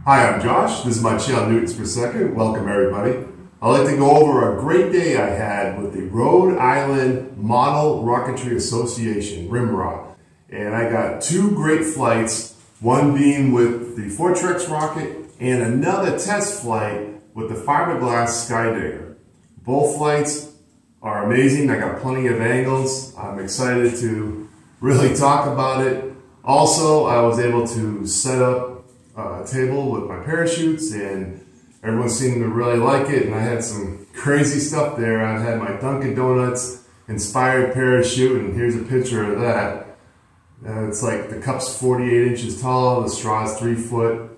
Hi, I'm Josh. This is my channel, Newtons per second. Welcome, everybody. I'd like to go over a great day I had with the Rhode Island Model Rocketry Association, RIMRA. And I got two great flights, one being with the Fortrex rocket and another test flight with the Fiberglass Sky Digger. Both flights are amazing. I got plenty of angles. I'm excited to really talk about it. Also, I was able to set up a table with my parachutes, and everyone seemed to really like it, and I had some crazy stuff there. I had my Dunkin' Donuts inspired parachute, and here's a picture of that. It's like the cup's 48 inches tall, the straw's 3 foot.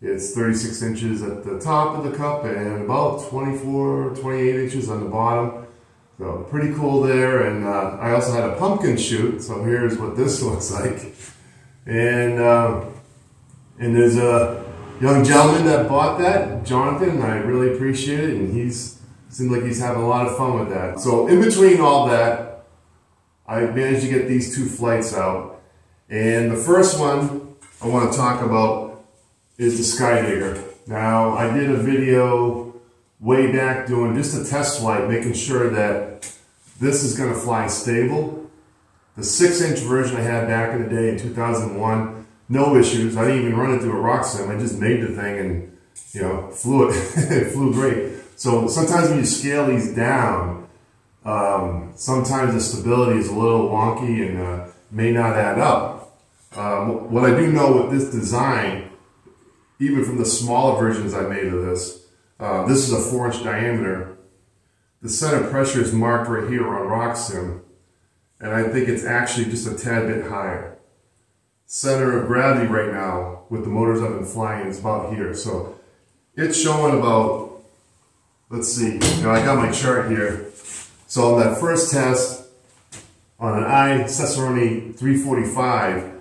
It's 36 inches at the top of the cup and about 24, 28 inches on the bottom. So pretty cool there. And I also had a pumpkin chute, so here's what this looks like. And there's a young gentleman that bought that, Jonathan, and I really appreciate it, and seemed like he's having a lot of fun with that. So in between all that, I managed to get these two flights out. And the first one I want to talk about is the Sky Digger. Now, I did a video way back doing just a test flight, making sure that this is going to fly stable. The 6-inch version I had back in the day in 2001, no issues. I didn't even run it through a rock sim. I just made the thing and, flew it. It flew great. So sometimes when you scale these down, sometimes the stability is a little wonky and may not add up. What I do know with this design, even from the smaller versions I made of this is a 4-inch diameter. The center pressure is marked right here on rock sim, and I think it's actually just a tad bit higher. Center of gravity right now with the motors I've been flying is about here. So it's showing about, let's see, I got my chart here. So on that first test, on an I Cicerone 345,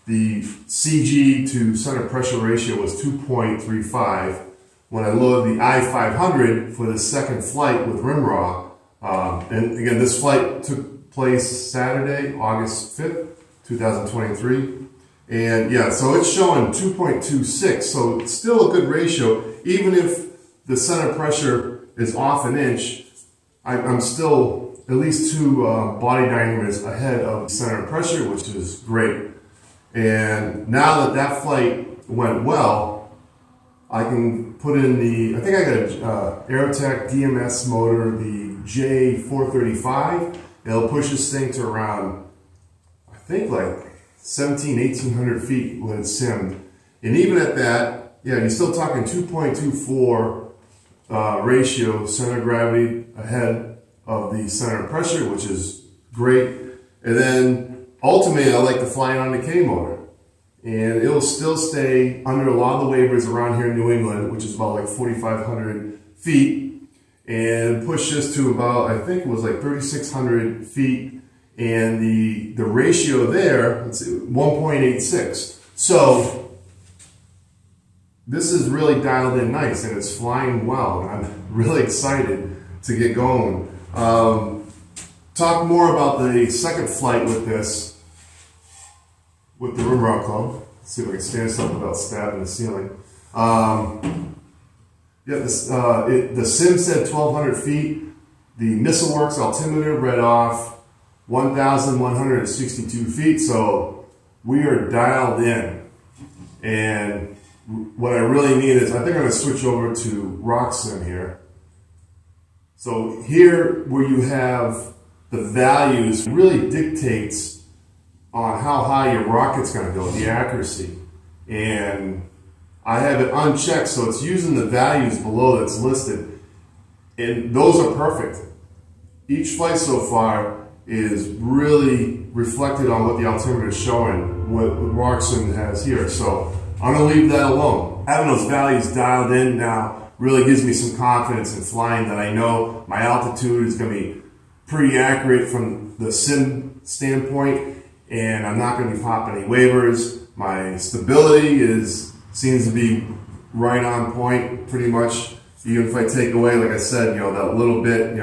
the CG to center pressure ratio was 2.35. When I loaded the I-500 for the second flight with RIMRA, and again, this flight took place Saturday, August 5th, 2023. And yeah, so it's showing 2.26, so it's still a good ratio. Even if the center pressure is off an inch, I'm still at least 2 body diameters ahead of center pressure, which is great. And now that that flight went well, I can put in I think I got a Aerotech DMS motor, the J435. It'll push this thing to around, I think like 1,800 feet when it's simmed. And even at that, yeah, you're still talking 2.24 ratio center of gravity ahead of the center of pressure, which is great. And then ultimately, I like to fly it on the K motor. And it'll still stay under a lot of the waivers around here in New England, which is about like 4,500 feet, and push this to about, I think it was like 3,600 feet. And the ratio there, let's see, 1.86. So this is really dialed in nice, and it's flying well. And I'm really excited to get going. Talk more about the second flight with this, with the RIMRA club. Let's see if I can stand this up without stabbing the ceiling. Yeah, the sim said 1,200 feet. The MissileWorks altimeter read off 1,162 feet, so we are dialed in. And what I really need is, I think I'm going to switch over to RockSim here. So here, where you have the values, really dictates on how high your rocket's going to go, the accuracy. And I have it unchecked, so it's using the values below that's listed. And those are perfect. Each flight so far is really reflected on what the altimeter is showing, what RockSim has here. So I'm going to leave that alone. Having those values dialed in now really gives me some confidence in flying, that I know my altitude is going to be pretty accurate from the sim standpoint, and I'm not going to be popping any waivers. My stability seems to be right on point pretty much. Even if I take away, like I said, that little bit,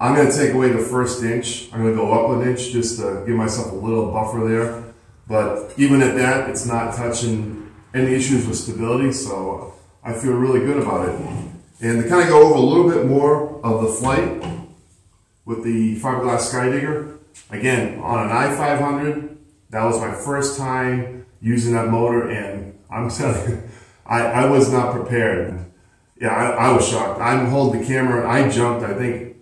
I'm going to take away the first inch. I'm going to go up an inch just to give myself a little buffer there. But even at that, it's not touching any issues with stability, so I feel really good about it. And to kind of go over a little bit more of the flight with the Fiberglass Sky Digger, again, on an i500, that was my first time using that motor, and I'm telling you, I was not prepared. Yeah, I was shocked. I'm holding the camera, I jumped. I think,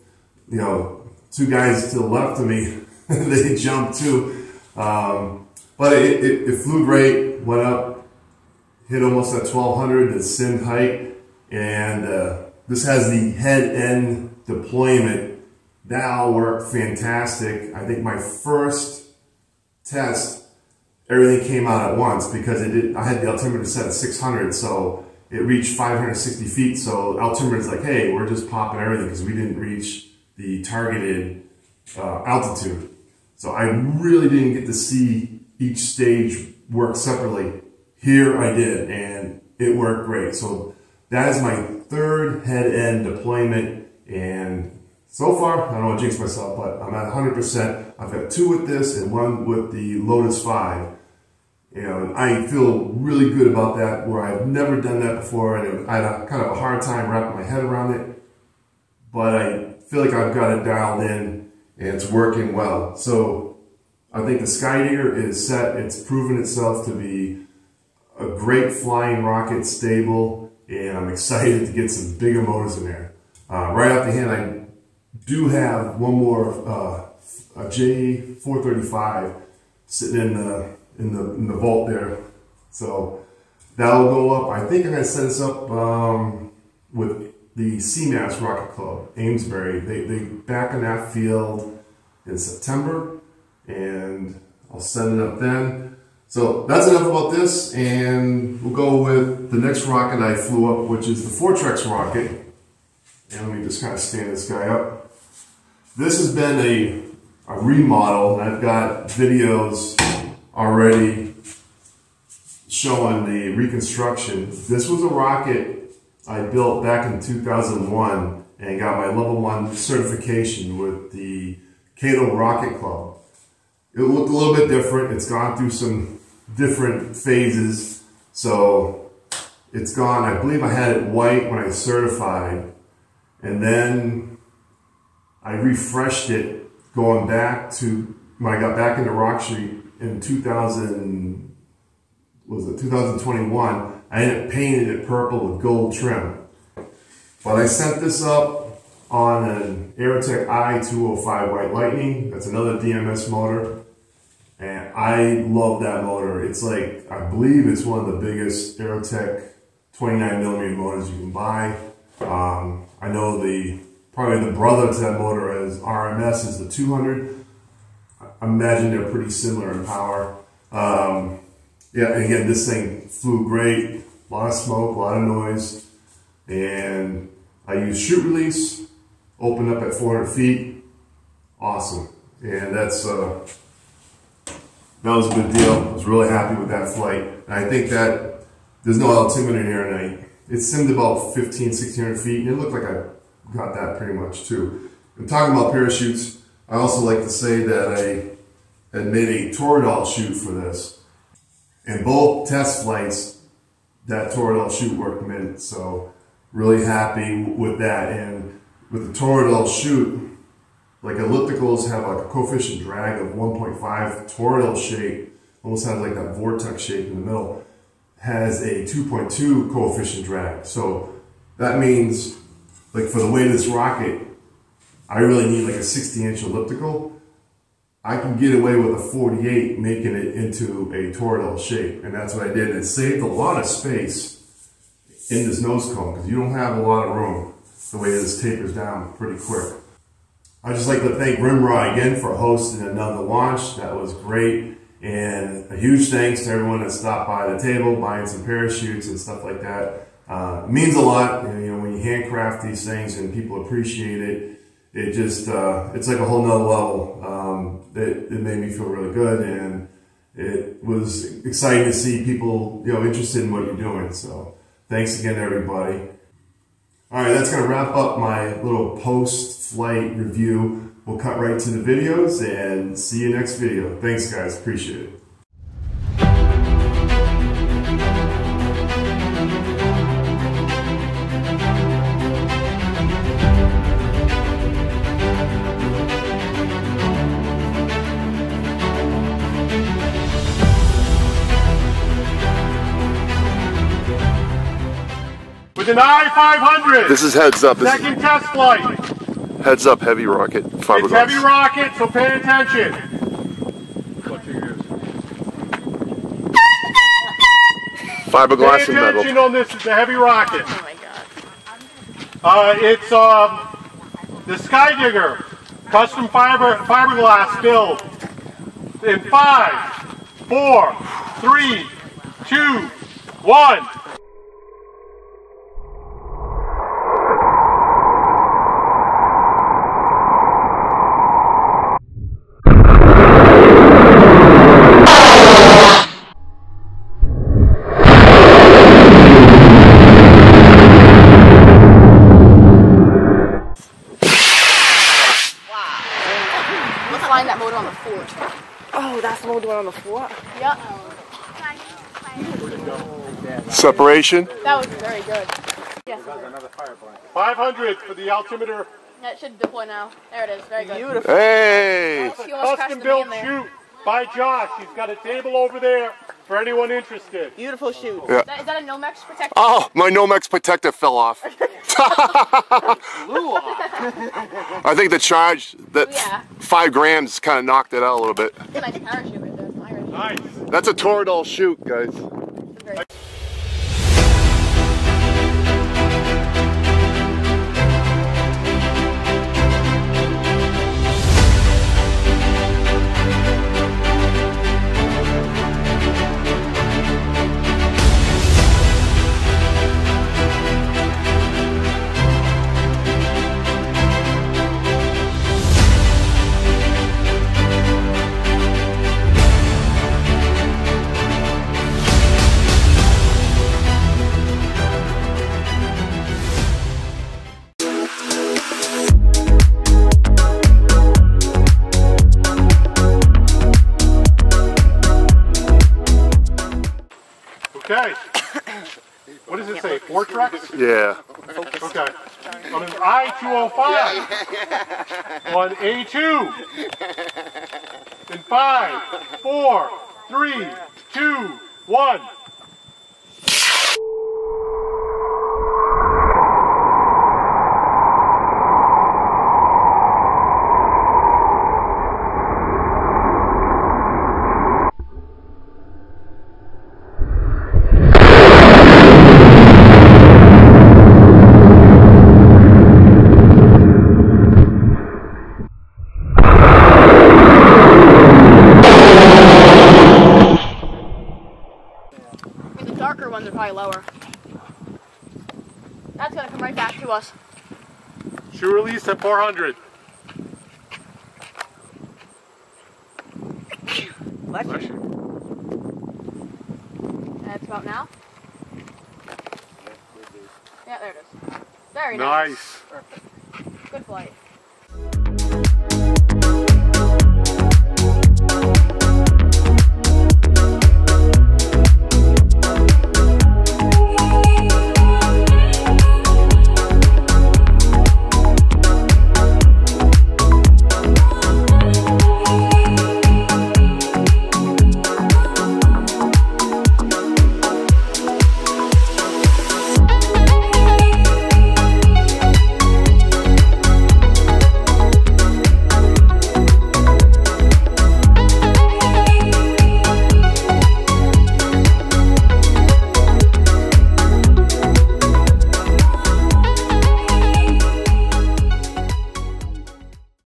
you know, two guys to the left of me, they jumped too. But it flew great, went up, hit almost at 1200, the sim height, and this has the head-end deployment. That all worked fantastic. I think my first test, everything came out at once because I had the altimeter set at 600, so it reached 560 feet. So altimeter's like, hey, we're just popping everything because we didn't reach the targeted altitude. So I really didn't get to see each stage work separately. Here I did, and it worked great. So that is my third head-end deployment, and so far, I don't want to jinx myself, but I'm at 100%. I've got 2 with this and 1 with the Lotus 5. You know, and I feel really good about that, where I've never done that before, and I had a kind of a hard time wrapping my head around it, but I feel like I've got it dialed in, and it's working well. So I think the Sky Digger is set. It's proven itself to be a great flying rocket, stable, and I'm excited to get some bigger motors in there. Right off the hand, I do have one more a J435 sitting in the vault there, so that'll go up. I think I'm gonna set this up with the CMAS Rocket Club, Amesbury. They back in that field in September, and I'll send it up then. So that's enough about this, and we'll go with the next rocket I flew up, which is the Fortrex rocket. And let me just kind of stand this guy up. This has been a remodel, and I've got videos already showing the reconstruction. This was a rocket I built back in 2001 and got my level 1 certification with the Cato Rocket Club. It looked a little bit different. It's gone through some different phases. So it's gone, I believe I had it white when I certified, and then I refreshed it going back to when I got back into Rock Street in 2021. I ended up painting it purple with gold trim. But I sent this up on an Aerotech i205 White Lightning. That's another DMS motor. And I love that motor. It's like, I believe it's one of the biggest Aerotech 29mm motors you can buy. I know probably the brother to that motor is RMS is the 200. I imagine they're pretty similar in power. Yeah, and again, this thing flew great. A lot of smoke, a lot of noise. And I used chute release, opened up at 400 feet. Awesome. And that was a good deal. I was really happy with that flight. And I think that there's no altimeter here, and it simmed about 1,1600 feet, and it looked like I got that pretty much too. And talking about parachutes, I also like to say that I had made a Toradol chute for this. And both test flights, that Toradol chute worked mint, so really happy with that. And with the Toradol chute, like ellipticals have like a coefficient drag of 1.5. Toradol shape almost has like that vortex shape in the middle, has a 2.2 coefficient drag. So that means, like, for the weight of this rocket, I really need like a 60-inch elliptical. I can get away with a 48 making it into a Toradol shape, and that's what I did. It saved a lot of space in this nose cone because you don't have a lot of room the way this tapers down pretty quick. I'd just like to thank RIMRA again for hosting another launch. That was great. And a huge thanks to everyone that stopped by the table, buying some parachutes and stuff like that. It means a lot, you know, when you handcraft these things and people appreciate it. It just, it's like a whole nother level. It made me feel really good, and it was exciting to see people, you know, interested in what you're doing. So thanks again to everybody. All right, that's going to wrap up my little post-flight review. We'll cut right to the videos and see you next video. Thanks, guys. Appreciate it. with an I-500. This is heads up. Second test flight. Heads up, heavy rocket, fiberglass. It's heavy rocket, so pay attention. Fiberglass pay and metal. attention on this. It's a heavy rocket. Oh my god. It's the Sky Digger, custom fiberglass build. In 5, 4, 3, 2, 1. Let's find that motor on the fort. Oh, that's the motor on the fort? Yep. Separation. That was very good. Yes. 500 for the altimeter. That should deploy now. There it is. Very good. Beautiful. Hey! He almost crashed Custom the built man there. chute by Josh. He's got a table over there for anyone interested. Beautiful shoot. Yeah. Is that a Nomex protector? Oh, my Nomex protector fell off. I think the charge, that Yeah. 5 grams kind of knocked it out a little bit. It's a nice parachute right there. It's an Irish. Nice. That's a Toradol chute, guys. It's very Okay. What does it say? Fortrex? Yeah. Okay. On an I-205. On A2. In 5, 4, 3, 2, 1. The darker ones are probably lower. That's gonna come right back to us. Shoe release at 400. Bless you. That's about now. Yeah, there it is. Very nice. Nice. Good flight.